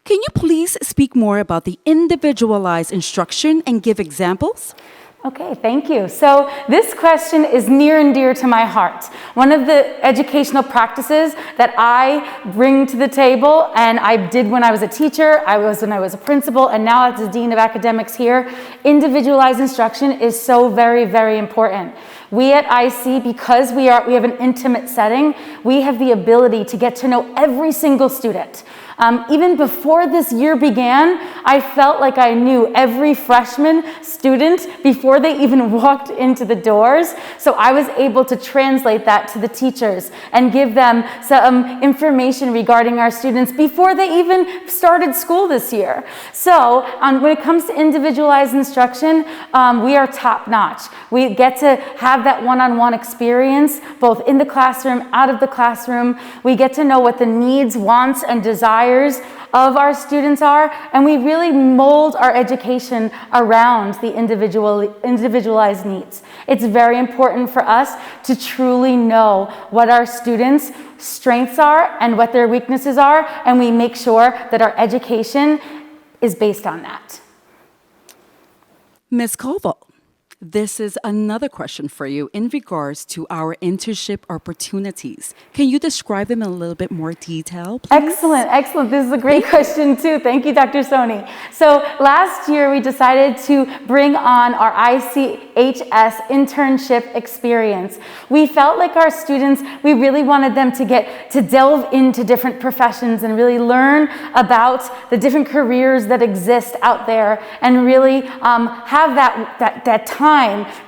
Can you please speak more about the individualized instruction and give examples? Okay, thank you. So this question is near and dear to my heart. One of the educational practices that I bring to the table, and I did when I was a teacher, when I was a principal, and now as the Dean of Academics here, individualized instruction is so very, very important. We at IC, because we have an intimate setting, we have the ability to get to know every single student. Even before this year began, I felt like I knew every freshman student before they even walked into the doors. So I was able to translate that to the teachers and give them some information regarding our students before they even started school this year. So when it comes to individualized instruction, we are top notch. We get to have that one-on-one experience, both in the classroom, out of the classroom. We get to know what the needs, wants, and desires of our students are, and we really mold our education around the individualized needs. It's very important for us to truly know what our students' strengths are and what their weaknesses are, and we make sure that our education is based on that. Ms. Caldwell, This is another question for you in regards to our internship opportunities. Can you describe them in a little bit more detail, please? Excellent, excellent. This is a great question too. Thank you, Dr. Soni. So last year we decided to bring on our ICHS internship experience. We felt like our students, we really wanted them to delve into different professions and really learn about the different careers that exist out there and really have that time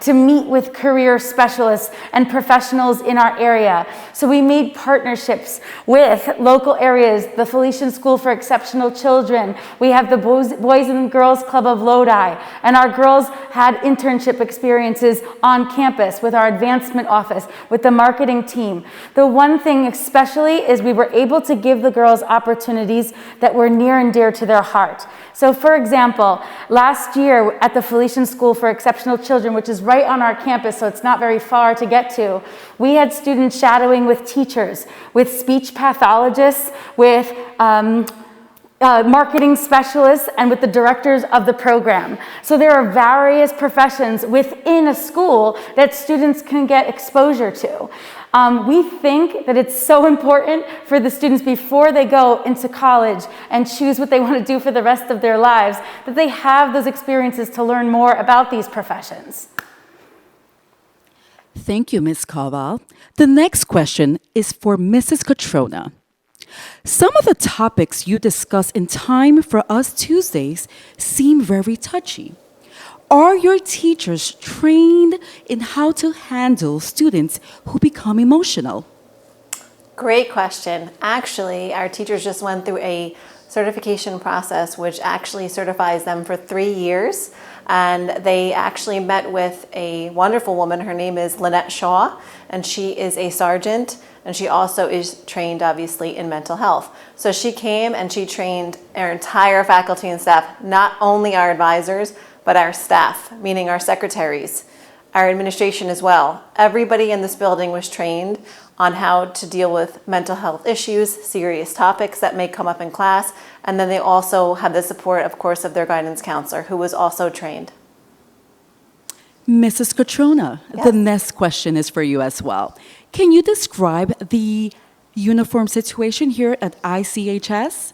to meet with career specialists and professionals in our area. So we made partnerships with local areas, the Felician School for Exceptional Children. We have the Boys and Girls Club of Lodi, and our girls had internship experiences on campus with our advancement office, with the marketing team. The one thing especially is we were able to give the girls opportunities that were near and dear to their heart. So for example, last year at the Felician School for Exceptional Children, which is right on our campus, so it's not very far to get to, we had students shadowing with teachers, with speech pathologists, with marketing specialists, and with the directors of the program. So there are various professions within a school that students can get exposure to. We think that it's so important for the students before they go into college and choose what they want to do for the rest of their lives, that they have those experiences to learn more about these professions. Thank you, Ms. Koval. The next question is for Mrs. Catrona. Some of the topics you discuss in Time for Us Tuesdays seem very touchy. Are your teachers trained in how to handle students who become emotional? Great question. Actually, our teachers just went through a certification process which actually certifies them for 3 years. And they actually met with a wonderful woman. Her name is Lynette Shaw, and she is a sergeant, and she also is trained, obviously, in mental health. So she came and she trained our entire faculty and staff, not only our advisors, but our staff, meaning our secretaries, our administration as well. Everybody in this building was trained on how to deal with mental health issues, serious topics that may come up in class, and then they also have the support, of course, of their guidance counselor, who was also trained. Mrs. Catrona, Yes. The next question is for you as well. Can you describe the uniform situation here at ICHS?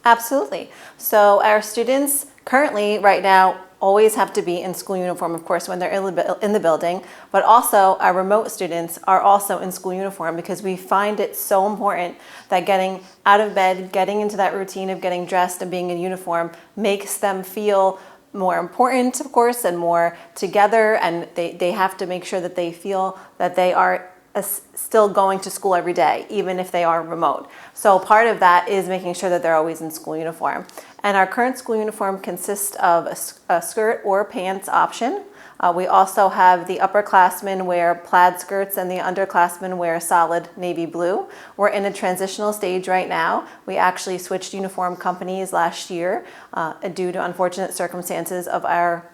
Absolutely. So our students currently, right now, always have to be in school uniform, of course, when they're in the building, but also our remote students are also in school uniform because we find it so important that getting out of bed, getting into that routine of getting dressed and being in uniform makes them feel more important, of course, and more together, and they have to make sure that they feel that they are still going to school every day, even if they are remote. So part of that is making sure that they're always in school uniform. And our current school uniform consists of a skirt or pants option. We also have the upperclassmen wear plaid skirts and the underclassmen wear solid navy blue. We're in a transitional stage right now. We actually switched uniform companies last year due to unfortunate circumstances of our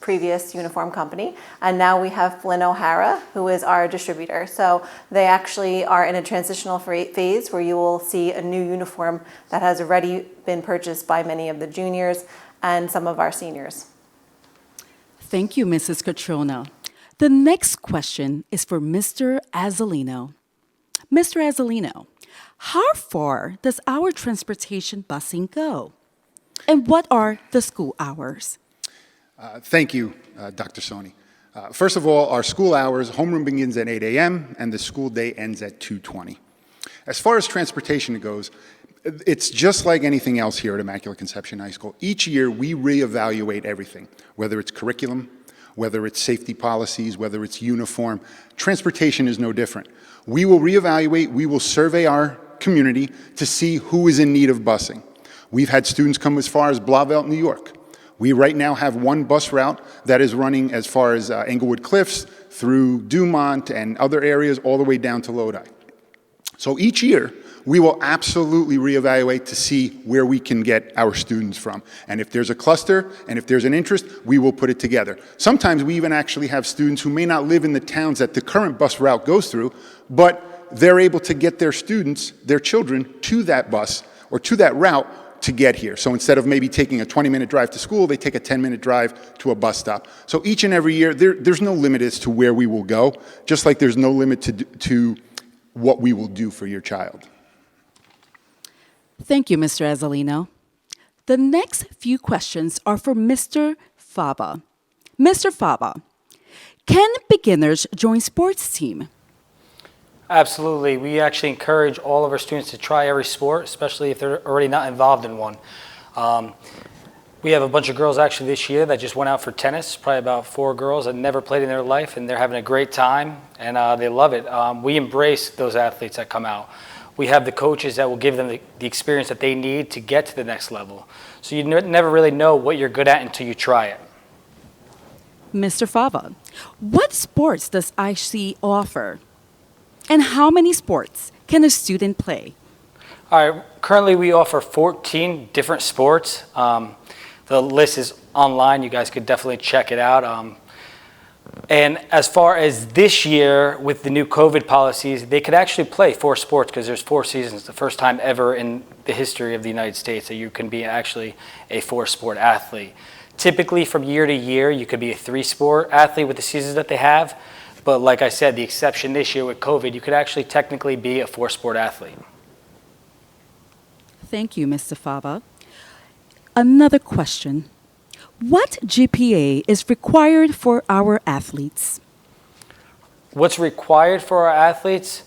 previous uniform company, and now we have Flynn O'Hara, who is our distributor. So they actually are in a transitional phase where you will see a new uniform that has already been purchased by many of the juniors and some of our seniors. Thank you, Mrs. Catrona. The next question is for Mr. Azzolino. Mr. Azzolino, how far does our transportation busing go? And what are the school hours? Thank you, Dr. Soni. First of all, our school hours, homeroom begins at 8 a.m. and the school day ends at 2:20. As far as transportation goes, it's just like anything else here at Immaculate Conception High School. Each year we reevaluate everything, whether it's curriculum, whether it's safety policies, whether it's uniform. Transportation is no different. We will reevaluate, we will survey our community to see who is in need of busing. We've had students come as far as Blauvelt, New York. We right now have one bus route that is running as far as Englewood Cliffs, through Dumont and other areas, all the way down to Lodi. So each year, we will absolutely reevaluate to see where we can get our students from. And if there's a cluster and if there's an interest, we will put it together. Sometimes we even actually have students who may not live in the towns that the current bus route goes through, but they're able to get their students, their children, to that bus or to that route to get here. So instead of maybe taking a 20-minute drive to school, they take a 10-minute drive to a bus stop. So each and every year, there's no limit as to where we will go, just like there's no limit to what we will do for your child. Thank you, Mr. Azzolino. The next few questions are for Mr. Fava. Mr. Fava, can beginners join sports team? Absolutely. We actually encourage all of our students to try every sport, especially if they're already not involved in one. We have a bunch of girls actually this year that just went out for tennis, probably about 4 girls that never played in their life, and they're having a great time, and they love it. We embrace those athletes that come out. We have the coaches that will give them the experience that they need to get to the next level. So you never really know what you're good at until you try it. Mr. Fava, what sports does IC offer? And how many sports can a student play? All right, currently we offer 14 different sports. The list is online. You guys could definitely check it out. And as far as this year, with the new COVID policies, they could actually play 4 sports because there's 4 seasons. The first time ever in the history of the United States that you can be actually a 4-sport athlete. Typically, from year to year, you could be a 3-sport athlete with the seasons that they have. But like I said, the exception this year with COVID, you could actually technically be a 4-sport athlete. Thank you, Mr. Fava. Another question. What GPA is required for our athletes? What's required for our athletes?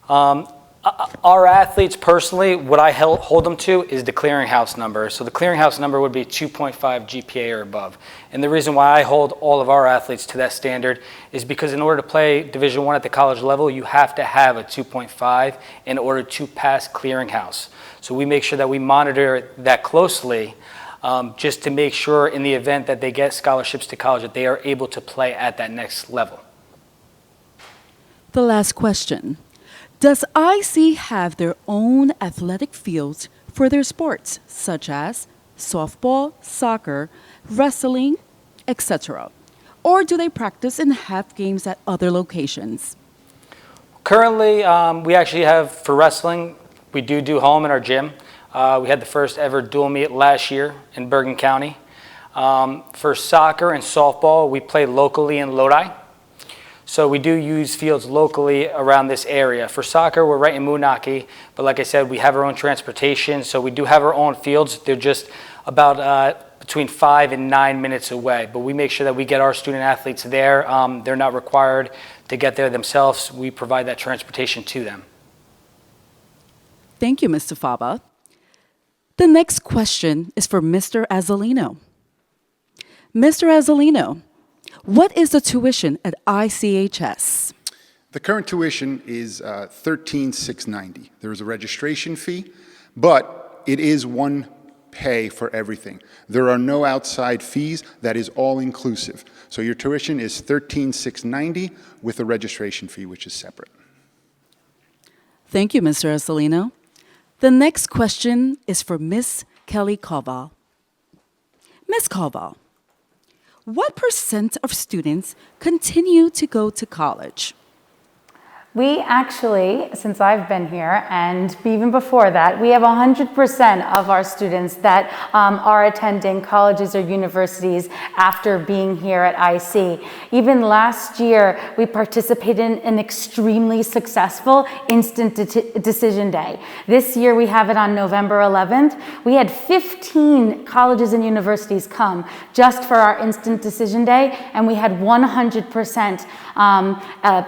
Our athletes, personally, what I hold them to is the clearinghouse number. So the clearinghouse number would be 2.5 GPA or above. And the reason why I hold all of our athletes to that standard is because in order to play Division I at the college level, you have to have a 2.5 in order to pass clearinghouse. So we make sure that we monitor that closely just to make sure in the event that they get scholarships to college that they are able to play at that next level. The last question. Does IC have their own athletic fields for their sports, such as softball, soccer, wrestling, etc.? Or do they practice and have games at other locations? Currently, we actually have, for wrestling, we do home in our gym. We had the first ever dual meet last year in Bergen County. For soccer and softball, we play locally in Lodi. So we do use fields locally around this area. For soccer, we're right in Moonachie, but like I said, we have our own transportation, so we do have our own fields. They're just about between 5 and 9 minutes away, but we make sure that we get our student athletes there. They're not required to get there themselves. We provide that transportation to them. Thank you, Mr. Fava. The next question is for Mr. Azzolino. Mr. Azzolino, what is the tuition at ICHS? The current tuition is $13,690. There is a registration fee, but it is one pay for everything. There are no outside fees. That is all inclusive. So your tuition is $13,690 with a registration fee, which is separate. Thank you, Mr. Azzolino. The next question is for Ms. Kelly Koval. Ms. Koval, what % of students continue to go to college? We actually, since I've been here, and even before that, we have 100% of our students that are attending colleges or universities after being here at IC. Even last year, we participated in an extremely successful Instant Decision Day. This year, we have it on November 11th. We had 15 colleges and universities come just for our Instant Decision Day, and we had 100%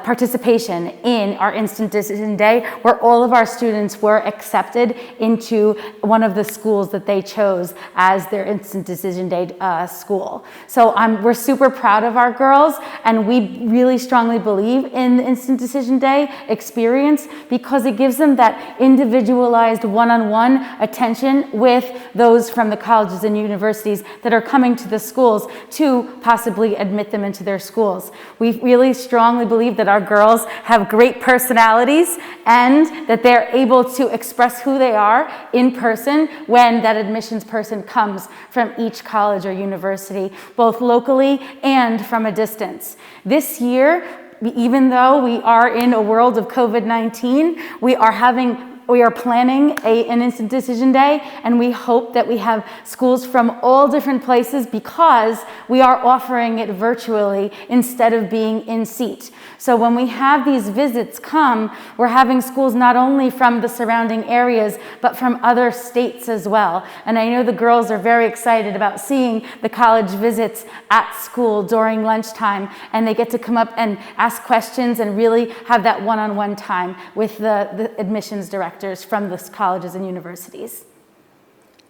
participation in our Instant Decision Day, where all of our students were accepted into one of the schools that they chose as their Instant Decision Day school. So we're super proud of our girls, and we really strongly believe in the Instant Decision Day experience because it gives them that individualized one-on-one attention with those from the colleges and universities that are coming to the schools to possibly admit them into their schools. We really strongly believe that our girls have great personalities and that they're able to express who they are in person when that admissions person comes from each college or university, both locally and from a distance. This year, even though we are in a world of COVID-19, we are having we are planning an instant decision day, and we hope that we have schools from all different places because we are offering it virtually instead of being in seat. So when we have these visits come, we're having schools not only from the surrounding areas, but from other states as well. And I know the girls are very excited about seeing the college visits at school during lunchtime, and they get to come up and ask questions and really have that one-on-one time with the admissions directors from the colleges and universities.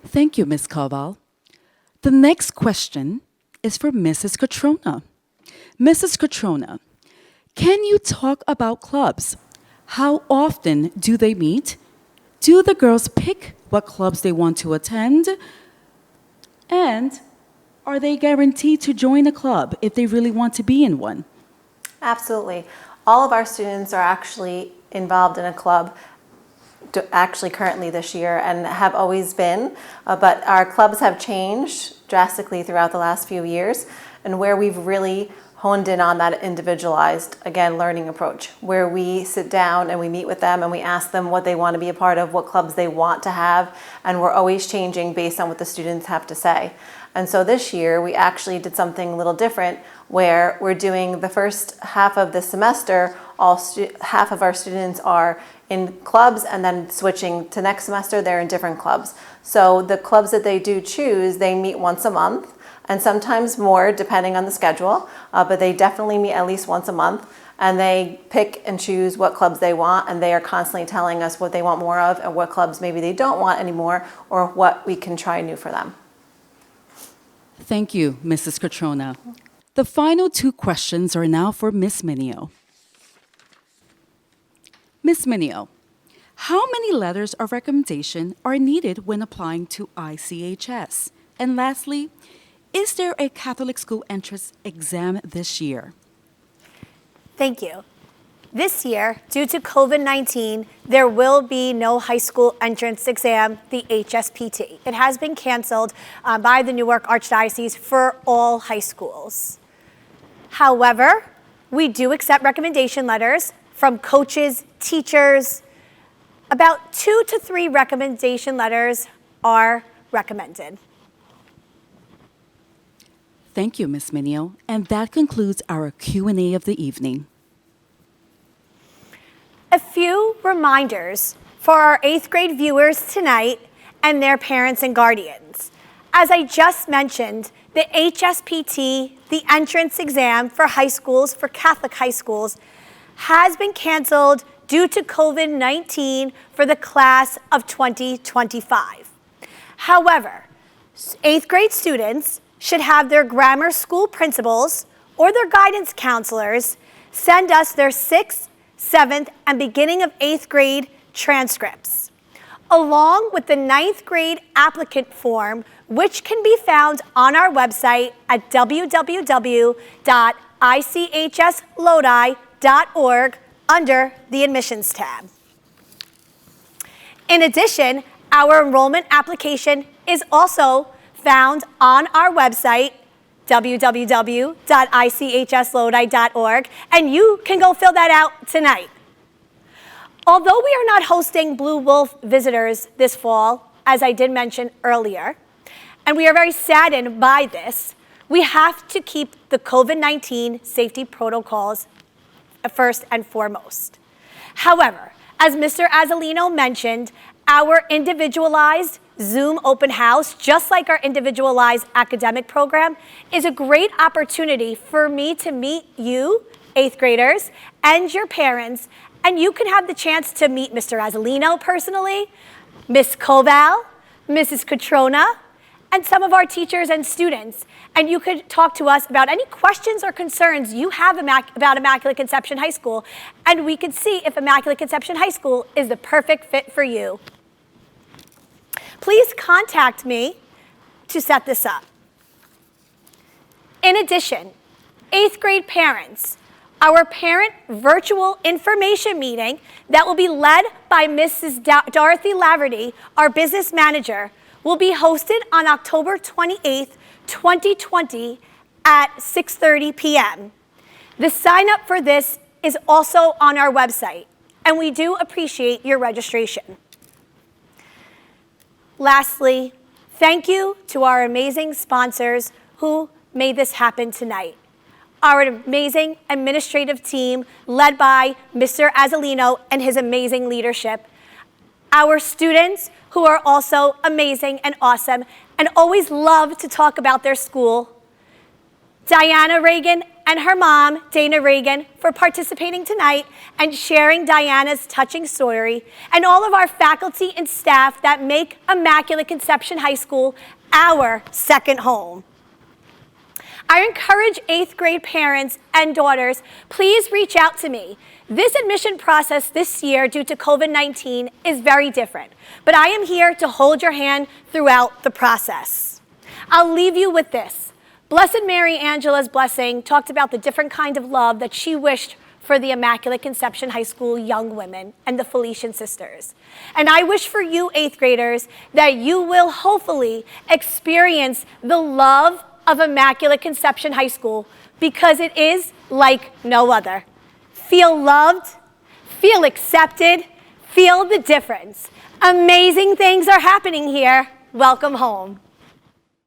Thank you, Ms. Koval. The next question is for Mrs. Catrona. Mrs. Catrona, can you talk about clubs? How often do they meet? Do the girls pick what clubs they want to attend? And are they guaranteed to join a club if they really want to be in one? Absolutely. All of our students are actually involved in a club, actually currently this year, and have always been, but our clubs have changed drastically throughout the last few years, and where we've really honed in on that individualized, again, learning approach, where we sit down and we meet with them and we ask them what they want to be a part of, what clubs they want to have, and we're always changing based on what the students have to say. And so this year, we actually did something a little different, where we're doing the first half of the semester, half of our students are in clubs, and then switching to next semester, they're in different clubs. So the clubs that they do choose, they meet once a month, and sometimes more depending on the schedule, but they definitely meet at least once a month, and they pick and choose what clubs they want, and they are constantly telling us what they want more of and what clubs maybe they don't want anymore, or what we can try new for them. Thank you, Mrs. Catrona. The final two questions are now for Ms. Minio. Ms. Minio, how many letters of recommendation are needed when applying to ICHS? And lastly, is there a Catholic school entrance exam this year? Thank you. This year, due to COVID-19, there will be no high school entrance exam, the HSPT. It has been canceled by the Newark Archdiocese for all high schools. However, we do accept recommendation letters from coaches, teachers. About 2 to 3 recommendation letters are recommended. Thank you, Ms. Minio. And that concludes our Q&A of the evening. A few reminders for our 8th grade viewers tonight and their parents and guardians. As I just mentioned, the HSPT, the entrance exam for high schools, for Catholic high schools, has been canceled due to COVID-19 for the class of 2025. However, 8th grade students should have their grammar school principals or their guidance counselors send us their 6th, 7th, and beginning of 8th grade transcripts, along with the 9th grade applicant form, which can be found on our website at www.ichslodi.org under the admissions tab. In addition, our enrollment application is also found on our website, www.ichslodi.org, and you can go fill that out tonight. Although we are not hosting Blue Wolf visitors this fall, as I did mention earlier, and we are very saddened by this, we have to keep the COVID-19 safety protocols first and foremost. However, as Mr. Azzolino mentioned, our individualized Zoom open house, just like our individualized academic program, is a great opportunity for me to meet you, 8th graders, and your parents, and you can have the chance to meet Mr. Azzolino personally, Ms. Koval, Mrs. Catrona, and some of our teachers and students. And you could talk to us about any questions or concerns you have about Immaculate Conception High School, and we could see if Immaculate Conception High School is the perfect fit for you. Please contact me to set this up. In addition, 8th grade parents, our parent virtual information meeting that will be led by Mrs. Dorothy Laverty, our business manager, will be hosted on October 28th, 2020 at 6:30 p.m. The sign up for this is also on our website, and we do appreciate your registration. Lastly, thank you to our amazing sponsors who made this happen tonight. Our amazing administrative team led by Mr. Azzolino and his amazing leadership. Our students who are also amazing and awesome and always love to talk about their school. Diana Regan and her mom, Dana Regan, for participating tonight and sharing Diana's touching story, and all of our faculty and staff that make Immaculate Conception High School our second home. I encourage 8th grade parents and daughters, please reach out to me. This admission process this year due to COVID-19 is very different, but I am here to hold your hand throughout the process. I'll leave you with this. Blessed Mary Angela's blessing talked about the different kind of love that she wished for the Immaculate Conception High School young women and the Felician sisters. And I wish for you 8th graders that you will hopefully experience the love of Immaculate Conception High School, because it is like no other. Feel loved, feel accepted, feel the difference. Amazing things are happening here. Welcome home.